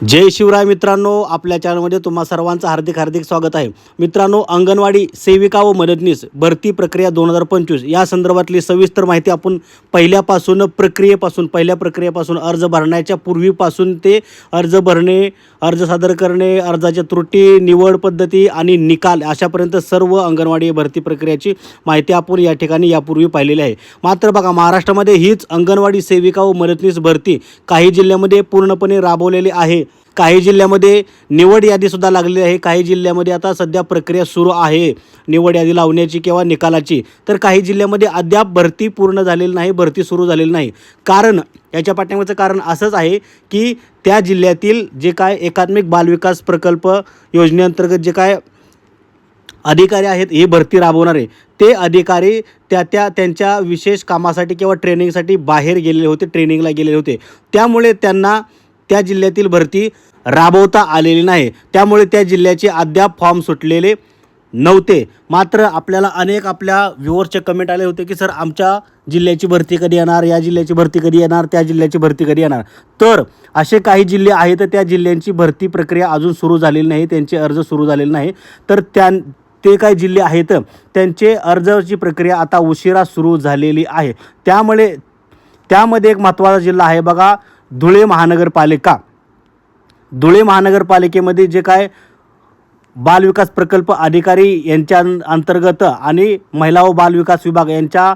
जय शिवराय मित्रांनो, आपल्या चॅनलमध्ये तुम्हा सर्वांचं हार्दिक हार्दिक स्वागत आहे। मित्रांनो, अंगणवाडी सेविका व मदतनीस भरती प्रक्रिया 2025 या संदर्भातली सविस्तर माहिती आपण पहिल्या प्रक्रियेपासून अर्ज भरण्याच्या पूर्वीपासून ते अर्ज भरणे, अर्ज सादर करणे, अर्जाच्या त्रुटी, निवड पद्धती आणि निकाल अशापर्यंत सर्व अंगणवाडी भरती प्रक्रियेची माहिती आपण या ठिकाणी यापूर्वी पाहिलेली आहे। मात्र बघा, महाराष्ट्रामध्ये हीच अंगणवाडी सेविका व मदतनीस भरती काही जिल्ह्यामध्ये पूर्णपणे राबवलेली आहे। काही जिल्ह्यामध्ये निवड यादी सुद्धा लागलेली आहे। काही जिल्ह्यामध्ये आता सध्या प्रक्रिया सुरू आहे निवड यादी लावण्याची किंवा निकालाची। तर काही जिल्ह्यामध्ये अद्याप भरती पूर्ण झालेली नाही, भरती सुरू झालेली नाही। कारण याच्या पाठीमागचं कारण असंच आहे की त्या जिल्ह्यातील जे काय एकात्मिक बालविकास प्रकल्प योजनेअंतर्गत जे काय अधिकारी आहेत हे भरती राबवणारे, ते अधिकारी त्यांच्या विशेष कामासाठी किंवा ट्रेनिंगसाठी बाहेर गेलेले होते, ट्रेनिंगला गेलेले होते। त्यामुळे त्यांना त्या जिल्ह्यातील भरती राबवता आलेली नाही। त्यामुळे त्या जिल्ह्याचे अद्याप फॉर्म सुटलेले नव्हते। मात्र आपल्याला अनेक आपल्या व्ह्यूअर्सचे कमेंट आले होते की सर, आमच्या जिल्ह्याची भरती कधी येणार, या जिल्ह्याची भरती कधी येणार, त्या जिल्ह्याची भरती कधी येणार। तर असे काही जिल्हे आहेत त्या जिल्ह्यांची भरती प्रक्रिया अजून सुरू झालेली नाही, त्यांचे अर्ज सुरू झालेले नाही। तर ते काही जिल्हे आहेत त्यांचे अर्जाची प्रक्रिया आता उशिरा सुरू झालेली आहे। त्यामध्ये एक महत्त्वाचा जिल्हा आहे बघा, धुळे महानगरपालिका। धुळे महानगरपालिकेमध्ये जे काय बालविकास प्रकल्प अधिकारी यांच्या अंतर्गत आणि महिला व बालविकास विभाग यांच्या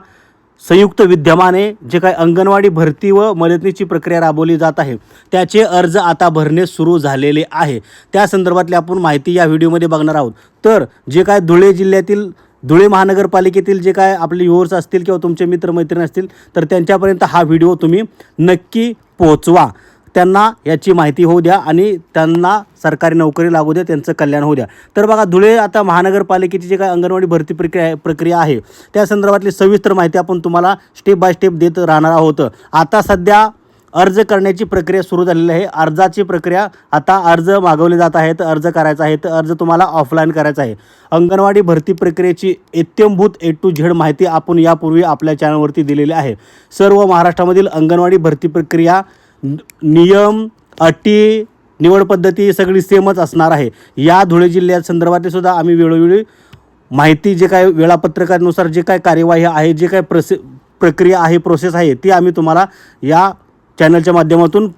संयुक्त विद्यमाने जे काय अंगणवाडी भरती व मदतनीसची प्रक्रिया राबवली जात आहे, त्याचे अर्ज आता भरणे सुरू झालेले आहे। त्या संदर्भातली आपण माहिती या व्हिडिओमध्ये बघणार आहोत। तर जे काय धुळे महानगरपालिकेतील जे काय आपले व्ह्यूअर्स असतील किंवा तुमचे मित्रमैत्रिणी असतील तर त्यांच्यापर्यंत हा व्हिडिओ तुम्ही नक्की पोहोचवा। त्यांना याची माहिती होऊ द्या आणि त्यांना सरकारी नोकरी लागू द्या, त्यांचं कल्याण होऊ द्या। तर बघा, धुळे आता महानगरपालिकेची जे काय अंगणवाडी भरती प्रक्रिया आहे त्या संदर्भातली सविस्तर माहिती आपण तुम्हाला स्टेप बाय स्टेप देत राहणार आहोत। आता सध्या अर्ज करण्याची प्रक्रिया सुरू झालेली आहे। अर्जाची प्रक्रिया आता अर्ज मागवले जात आहेत, अर्ज करायचा आहे, तर अर्ज तुम्हाला ऑफलाईन करायचा आहे। अंगणवाडी भरती प्रक्रियेची इत्यंभूत A to Z माहिती आपण यापूर्वी आपल्या चॅनलवरती दिलेली आहे। सर्व महाराष्ट्रामधील अंगणवाडी भरती प्रक्रिया, नियम, अटी, निवड पद्धती सगळी सेमच असणार आहे। या धुळे जिल्ह्यात संदर्भात सुद्धा आम्ही वेळोवेळी माहिती जे काय वेळापत्रकानुसार जे काय कार्यवाही आहे, जे काय प्रक्रिया आहे, प्रोसेस आहे, ती आम्ही तुम्हाला या चॅनलच्या माध्यमातून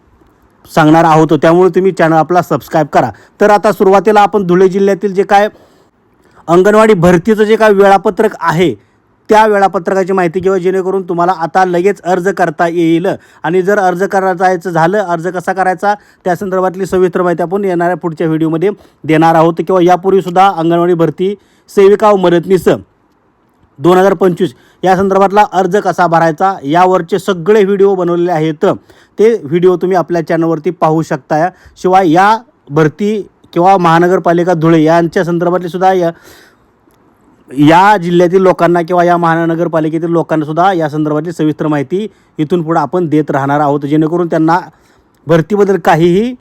सांगणार आहोत। त्यामुळे तुम्ही चॅनल आपला सबस्क्राईब करा। तर आता सुरुवातीला आपण धुळे जिल्ह्यातील जे काय अंगणवाडी भरतीचं जे काय वेळापत्रक आहे त्या वेळापत्रकाची माहिती घेऊ, जेणेकरून तुम्हाला आता लगेच अर्ज करता येईल। आणि जर अर्ज करायचं झालं, अर्ज कसा करायचा त्या संदर्भातली सविस्तर माहिती आपण येणाऱ्या पुढच्या व्हिडिओमध्ये देणार आहोत। किंवा यापूर्वीसुद्धा अंगणवाडी भरती सेविका व मदतनीस 2025 या संदर्भातला अर्ज कसा भरायचा यावरचे सगळे व्हिडिओ बनवलेले आहेत। ते व्हिडिओ तुम्ही आपल्या चॅनलवरती पाहू शकता। शिवाय या भरती किंवा महानगरपालिका धुळे यांच्या संदर्भातली सुद्धा या जिल्ह्यातील लोकांना किंवा या महानगरपालिकेतील लोकांना सुद्धा या संदर्भातली सविस्तर माहिती इथून पुढे आपण देत राहणार आहोत, जेणेकरून त्यांना भरतीबद्दल काहीही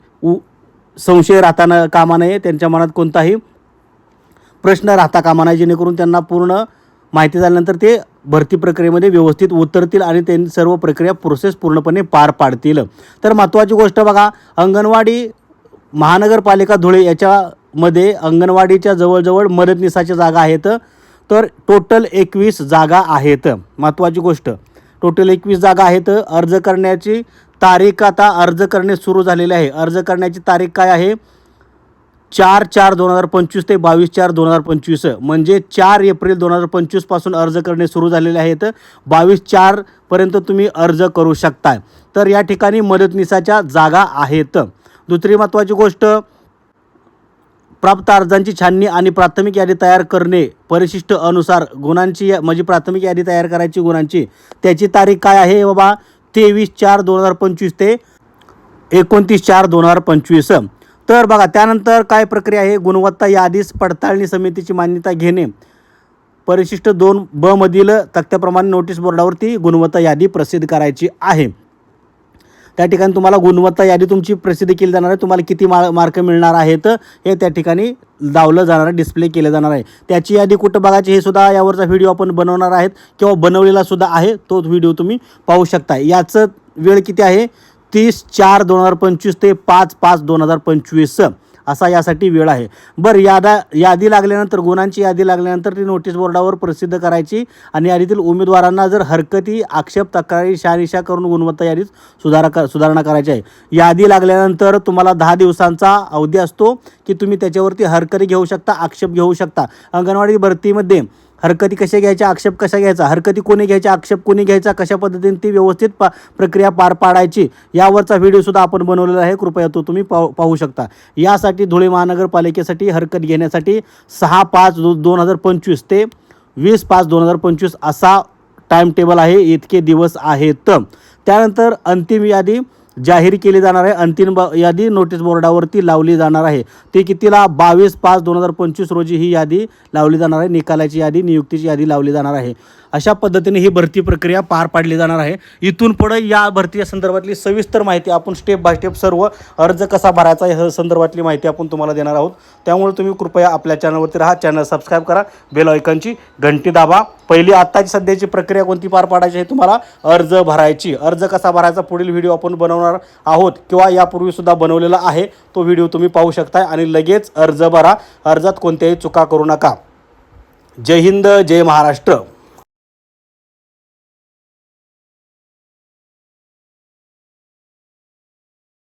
संशय राहता कामा नये, त्यांच्या मनात कोणताही प्रश्न राहता कामा नये, जेणेकरून त्यांना पूर्ण माहिती झाल्यानंतर ते भरती प्रक्रियेमध्ये व्यवस्थित उतरतील आणि त्यांनी सर्व प्रक्रिया प्रोसेस पूर्णपणे पार पाडतील। तर महत्त्वाची गोष्ट बघा, अंगणवाडी महानगरपालिका धुळे याच्यामध्ये अंगणवाडीच्या जवळजवळ मदतनीसाच्या जागा आहेत। तर टोटल 21 जागा आहेत। महत्त्वाची गोष्ट, टोटल 21 जागा आहेत। अर्ज करण्याची तारीख, आता अर्ज करणे सुरू झालेले आहे। अर्ज करण्याची तारीख काय आहे? 4/4/2025 ते 22/4/2025, म्हणजे 4 एप्रिल 2025 पासून अर्ज करणे सुरू झालेले आहेत। 22/4 पर्यंत तुम्ही अर्ज करू शकता। तर या ठिकाणी मदतनीसाच्या जागा आहेत। दुसरी महत्त्वाची गोष्ट, प्राप्त अर्जांची छाननी आणि प्राथमिक यादी तयार करणे परिशिष्ट अनुसार गुणांची, म्हणजे प्राथमिक यादी तयार करायची गुणांची, त्याची तारीख काय आहे बाबा? 23/4/2025 ते 29/4/2025। तर बघा, त्यानंतर काय प्रक्रिया आहे? गुणवत्ता यादीस पडताळणी समितीची मान्यता घेणे, परिशिष्ट 2B मधील तक्त्याप्रमाणे नोटीस बोर्डावरती गुणवत्ता यादी प्रसिद्ध करायची आहे। त्या ठिकाणी तुम्हाला गुणवत्ता यादी तुमची प्रसिद्ध केली जाणार आहे। तुम्हाला किती मार्क मिळणार आहेत हे त्या ठिकाणी लावलं जाणार आहे, डिस्प्ले केलं जाणार आहे। त्याची यादी कुठं बघायची हे सुद्धा यावरचा व्हिडिओ आपण बनवणार आहेत किंवा बनवलेला सुद्धा आहे, तोच व्हिडिओ तुम्ही पाहू शकता। याचं वेळ किती आहे? 30/4/2025 ते 5/5/2025 असा यासाठी वेळ आहे. बरं, यादी लागल्यानंतर, गुन्ह्यांची यादी लागल्यानंतर ती नोटीस बोर्डावर प्रसिद्ध करायची आणि यादीतील उमेदवारांना जर हरकती, आक्षेप, तक्रारी शहानिशा करून गुणवत्ता यादीत सुधारणा करायची आहे. यादी लागल्यानंतर तुम्हाला 10 दिवसांचा अवधी असतो की तुम्ही त्याच्यावरती हरकती घेऊ शकता, आक्षेप घेऊ शकता. अंगणवाडी भरतीमध्ये हरकती कशा घ्यायच्या, आक्षेप कशा घ्यायचा, हरकती कोणी घ्यायच्या, आक्षेप कोणी घ्यायचा, कशा पद्धतीने ती व्यवस्थित प्रक्रिया पार पाडायची यावरचा व्हिडिओसुद्धा आपण बनवलेला आहे. कृपया तो तुम्ही पाहू शकता. यासाठी धुळे महानगरपालिकेसाठी हरकत घेण्यासाठी 6/5/2025 ते 20/5/2025 असा टाईम टेबल आहे. इतके दिवस आहेत. त्यानंतर अंतिम यादी जाहीर केली जाणार आहे. अंतिम यादी नोटीस बोर्डावरती लावली जाणार आहे. ते कितीला? 22/5/2025 रोजी ही यादी लावली जाणार आहे. निकालाची यादी, नियुक्तीची यादी लावली जाणार आहे. अशा पद्धतीने ही भरती प्रक्रिया पार पाडली जाणार आहे. इथून पुढे या भरती संदर्भातली सविस्तर माहिती आपण स्टेप बाय स्टेप सर्व अर्ज कसा भरायचा या संदर्भातली माहिती आपण तुम्हाला देणार आहोत. त्यामुळे तुम्ही कृपया आपल्या चॅनलवरती राहा, चॅनल सबस्क्राईब करा, बेल आयकॉनची घंटी दाबा. पहिली आत्ताची सध्याची प्रक्रिया कोणती पार पाडायची आहे तुम्हाला? अर्ज भरायची. अर्ज कसा भरायचा पुढील व्हिडिओ आपण बनवणार आहोत किंवा यापूर्वीसुद्धा बनवलेला आहे. तो व्हिडिओ तुम्ही पाहू शकताय आणि लगेच अर्ज भरा. अर्जात कोणत्याही चुका करू नका. जय हिंद, जय महाराष्ट्र.